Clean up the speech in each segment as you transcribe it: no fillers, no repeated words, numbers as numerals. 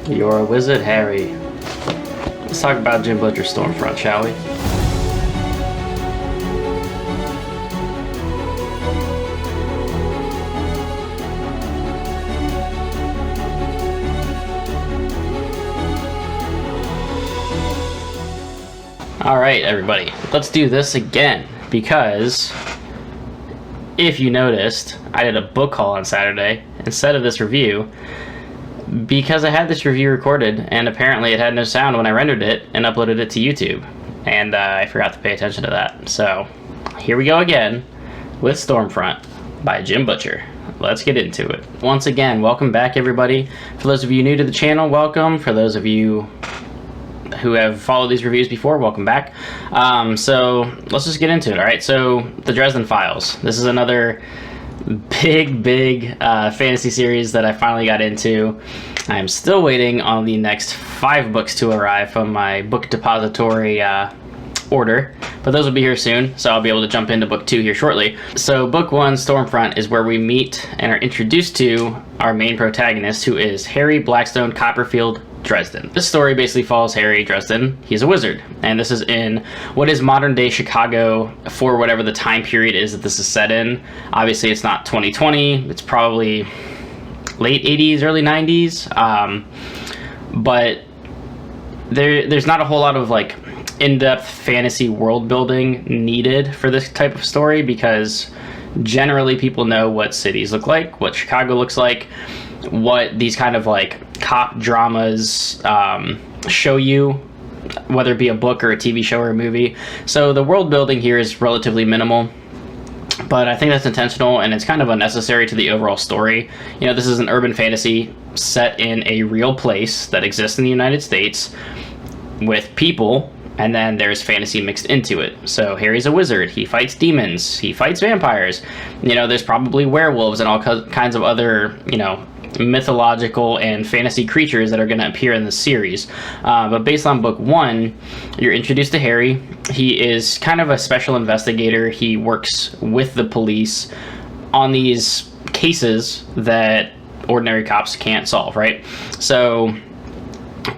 You're a wizard, Harry. Let's talk about Jim Butcher's Stormfront, shall we? Alright, everybody. Let's do this again, because if you noticed, I did a book haul on Saturday instead of this review, because I had this review recorded and apparently it had no sound when I rendered it and uploaded it to YouTube, and I forgot to pay attention to that. So here we go again with Stormfront by Jim Butcher. Let's get into it. Once again, welcome back, everybody. For those of you new to the channel, welcome. For those of you who have followed these reviews before, welcome back. So let's just get into it. All right, so the Dresden Files. This is another big fantasy series that I finally got into. I'm still waiting on the next 5 books to arrive from my book depository order, but those will be here soon, so I'll be able to jump into book 2 here shortly. So book 1, Stormfront, is where we meet and are introduced to our main protagonist, who is Harry Blackstone Copperfield Dresden. This story basically follows Harry Dresden. He's a wizard, and this is in what is modern day Chicago for whatever the time period is that this is set in. Obviously it's not 2020, it's probably late 80s, early 90s, but there's not a whole lot of like in-depth fantasy world building needed for this type of story, because generally people know what cities look like, what Chicago looks like, what these kind of like cop dramas show you, whether it be a book or a TV show or a movie. So the world building here is relatively minimal, but I think that's intentional, and it's kind of unnecessary to the overall story. You know, this is an urban fantasy set in a real place that exists in the United States with people, and then there's fantasy mixed into it. So Harry's a wizard, he fights demons, he fights vampires, you know, there's probably werewolves and all kinds of other, you know, mythological and fantasy creatures that are going to appear in this series. But based on book 1, you're introduced to Harry. He is kind of a special investigator. He works with the police on these cases that ordinary cops can't solve, right? So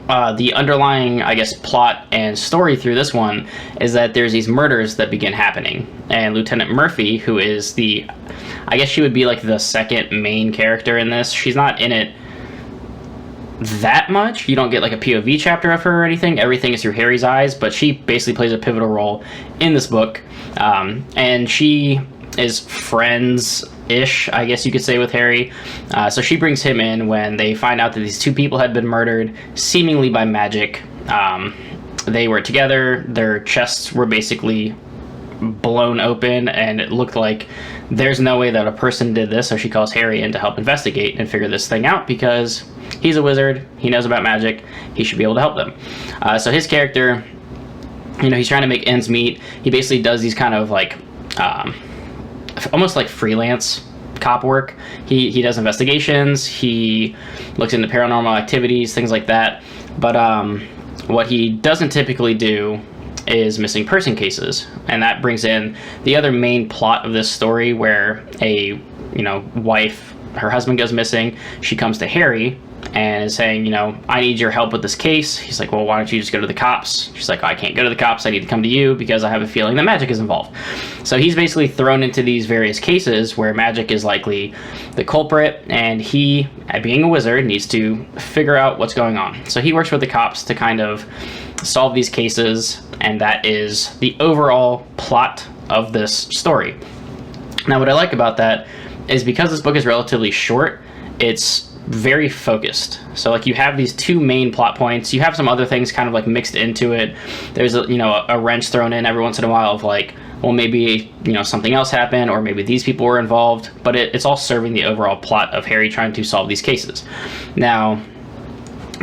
the underlying, I guess, plot and story through this one is that there's these murders that begin happening, and Lieutenant Murphy, who is the, I guess she would be like the second main character in this. She's not in it that much. You don't get like a POV chapter of her or anything. Everything is through Harry's eyes, but she basically plays a pivotal role in this book, and she is friends-ish, I guess you could say, with Harry. So she brings him in when they find out that these 2 people had been murdered, seemingly by magic. They were together, their chests were basically blown open, and it looked like there's no way that a person did this, so she calls Harry in to help investigate and figure this thing out, because he's a wizard, he knows about magic, he should be able to help them. So his character, you know, he's trying to make ends meet. He basically does these kind of like almost like freelance cop work. He does investigations, he looks into paranormal activities, things like that, but what he doesn't typically do is missing person cases, and that brings in the other main plot of this story, where a, you know, wife, her husband goes missing. She comes to Harry and is saying, you know, I need your help with this case. He's like, well, why don't you just go to the cops? She's like, I can't go to the cops, I need to come to you because I have a feeling that magic is involved. So he's basically thrown into these various cases where magic is likely the culprit, and he, being a wizard, needs to figure out what's going on. So he works with the cops to kind of solve these cases, and that is the overall plot of this story. Now, what I like about that is because this book is relatively short, it's very focused. So like you have these 2 main plot points, you have some other things kind of like mixed into it. There's a, you know, a wrench thrown in every once in a while of like, well, maybe, you know, something else happened, or maybe these people were involved, but it's all serving the overall plot of Harry trying to solve these cases. Now,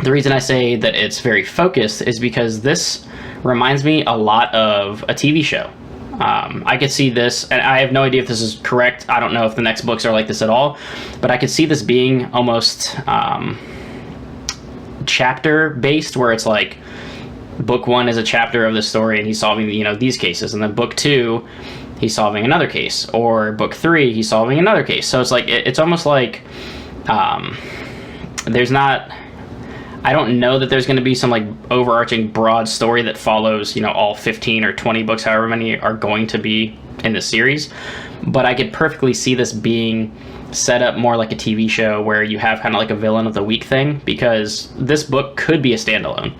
the reason I say that it's very focused is because this reminds me a lot of a TV show. I could see this, and I have no idea if this is correct. I don't know if the next books are like this at all, but I could see this being almost chapter based, where it's like book 1 is a chapter of the story and he's solving, you know, these cases, and then book 2 he's solving another case, or book 3 he's solving another case. So it's like it's almost like there's not, I don't know that there's going to be some like overarching broad story that follows, you know, all 15 or 20 books, however many are going to be in the series. But I could perfectly see this being set up more like a TV show where you have kind of like a villain of the week thing, because this book could be a standalone.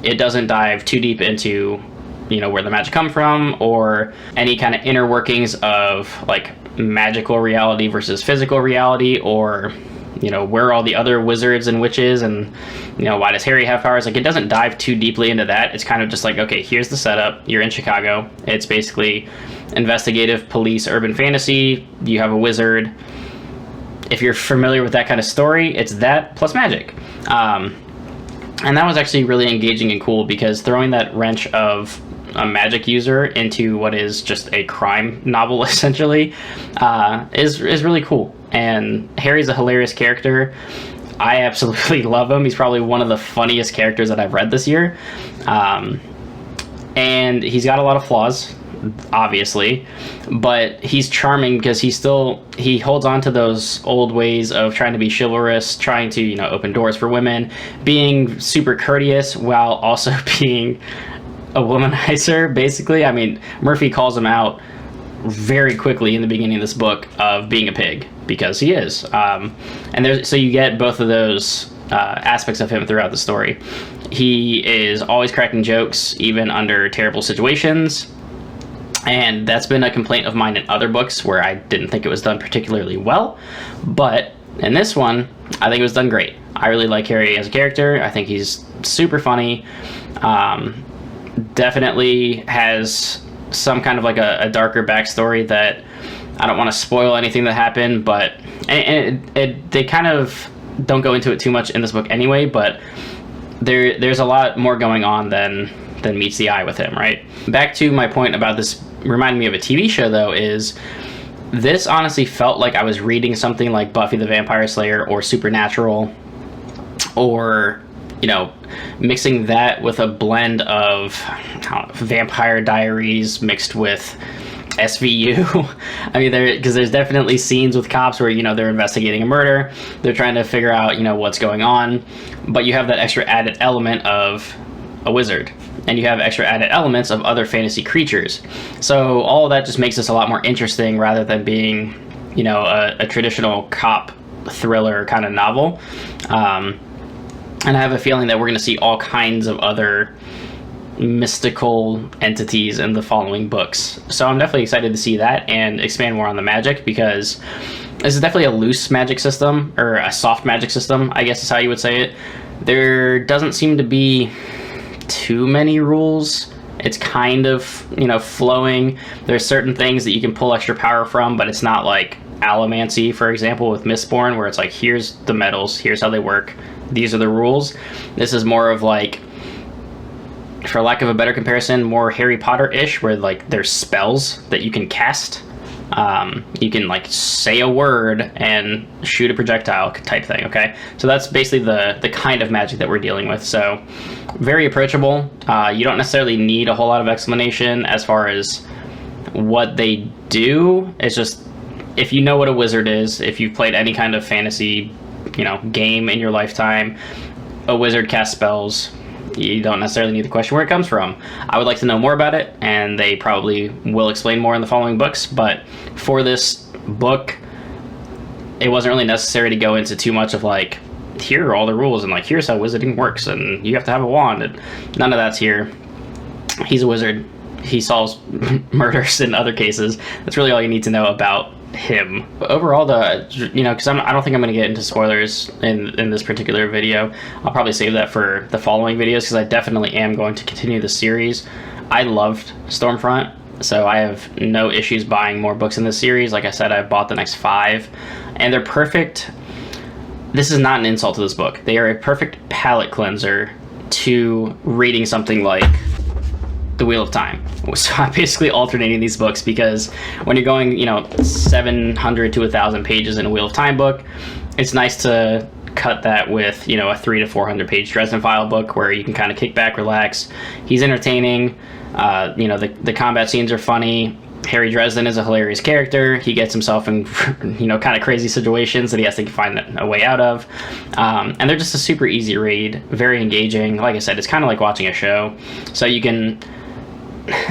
It doesn't dive too deep into, you know, where the magic come from or any kind of inner workings of like magical reality versus physical reality, or, you know, where are all the other wizards and witches, and, you know, why does Harry have powers? Like, it doesn't dive too deeply into that. It's kind of just like, okay, here's the setup. You're in Chicago. It's basically investigative police urban fantasy. You have a wizard. If you're familiar with that kind of story, it's that plus magic. And that was actually really engaging and cool, because throwing that wrench of a magic user into what is just a crime novel essentially is really cool. And Harry's a hilarious character. I absolutely love him. He's probably one of the funniest characters that I've read this year. And he's got a lot of flaws, obviously, but he's charming because he holds on to those old ways of trying to be chivalrous, trying to, you know, open doors for women, being super courteous while also being a womanizer, basically. I mean, Murphy calls him out very quickly in the beginning of this book of being a pig, because he is. So you get both of those aspects of him throughout the story. He is always cracking jokes, even under terrible situations. And that's been a complaint of mine in other books where I didn't think it was done particularly well. But in this one, I think it was done great. I really like Harry as a character. I think he's super funny. Definitely has some kind of like a darker backstory that I don't want to spoil anything that happened, but they kind of don't go into it too much in this book anyway, but there's a lot more going on than meets the eye with him, right? Back to my point about this reminding me of a TV show, though, is this honestly felt like I was reading something like Buffy the Vampire Slayer or Supernatural, or, you know, mixing that with a blend of Vampire Diaries mixed with SVU. I mean, because there's definitely scenes with cops where, you know, they're investigating a murder, they're trying to figure out, you know, what's going on, but you have that extra added element of a wizard, and you have extra added elements of other fantasy creatures. So all of that just makes this a lot more interesting rather than being, you know, a traditional cop thriller kind of novel. And I have a feeling that we're going to see all kinds of other mystical entities in the following books. So I'm definitely excited to see that and expand more on the magic, because this is definitely a loose magic system, or a soft magic system, I guess is how you would say it. There doesn't seem to be too many rules. It's kind of, you know, flowing. There's certain things that you can pull extra power from, but it's not like allomancy, for example, with Mistborn, where it's like, here's the metals, here's how they work, these are the rules. This is more of like, for lack of a better comparison, more Harry Potter-ish, where like there's spells that you can cast. You can like say a word and shoot a projectile type thing, okay? So that's basically the kind of magic that we're dealing with. So very approachable. You don't necessarily need a whole lot of explanation as far as what they do. It's just, if you know what a wizard is, if you've played any kind of fantasy, you know, game in your lifetime, a wizard casts spells. You don't necessarily need to question where it comes from. I would like to know more about it, and they probably will explain more in the following books, but for this book, it wasn't really necessary to go into too much of like, here are all the rules, and like, here's how wizarding works, and you have to have a wand, and none of that's here. He's a wizard. He solves murders in other cases. That's really all you need to know about him. But overall, because I don't think I'm going to get into spoilers in this particular video. I'll probably save that for the following videos, because I definitely am going to continue the series. I loved Stormfront, so I have no issues buying more books in this series. Like I said, I've bought the next 5, and they're perfect. This is not an insult to this book. They are a perfect palate cleanser to reading something like The Wheel of Time. So I'm basically alternating these books, because when you're going, 700 to 1,000 pages in a Wheel of Time book, it's nice to cut that with, a 300 to 400 page Dresden File book where you can kind of kick back, relax. He's entertaining. The combat scenes are funny. Harry Dresden is a hilarious character. He gets himself in, kind of crazy situations that he has to find a way out of. And they're just a super easy read, very engaging. Like I said, it's kind of like watching a show. So you can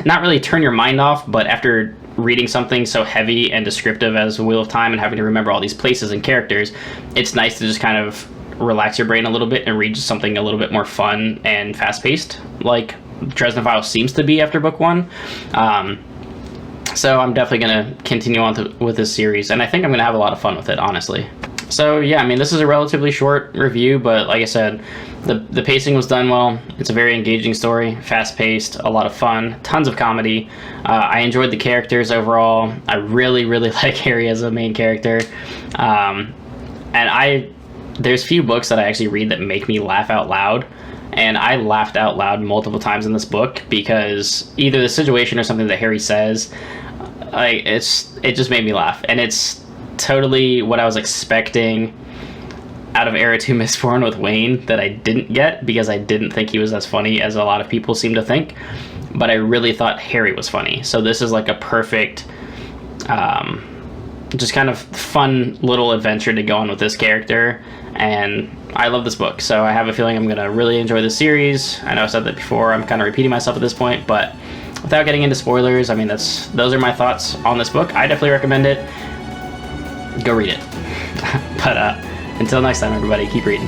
not really turn your mind off, but after reading something so heavy and descriptive as Wheel of Time and having to remember all these places and characters, it's nice to just kind of relax your brain a little bit and read something a little bit more fun and fast-paced, like Dresden Files seems to be after book 1. So I'm definitely going to continue on with this series, and I think I'm going to have a lot of fun with it, honestly. So yeah, I mean, this is a relatively short review, but like I said, the pacing was done well. It's a very engaging story, fast-paced, a lot of fun, tons of comedy. I enjoyed the characters overall. I really, really like Harry as a main character. And there's few books that I actually read that make me laugh out loud. And I laughed out loud multiple times in this book because either the situation or something that Harry says, it just made me laugh. And it's totally what I was expecting out of Era 2 Mistborn with Wayne that I didn't get because I didn't think he was as funny as a lot of people seem to think. But I really thought Harry was funny. So this is like a perfect, just kind of fun little adventure to go on with this character. And I love this book, so I have a feeling I'm going to really enjoy this series. I know I said that before, I'm kind of repeating myself at this point, but without getting into spoilers, I mean, those are my thoughts on this book. I definitely recommend it. Go read it. But until next time, everybody, keep reading.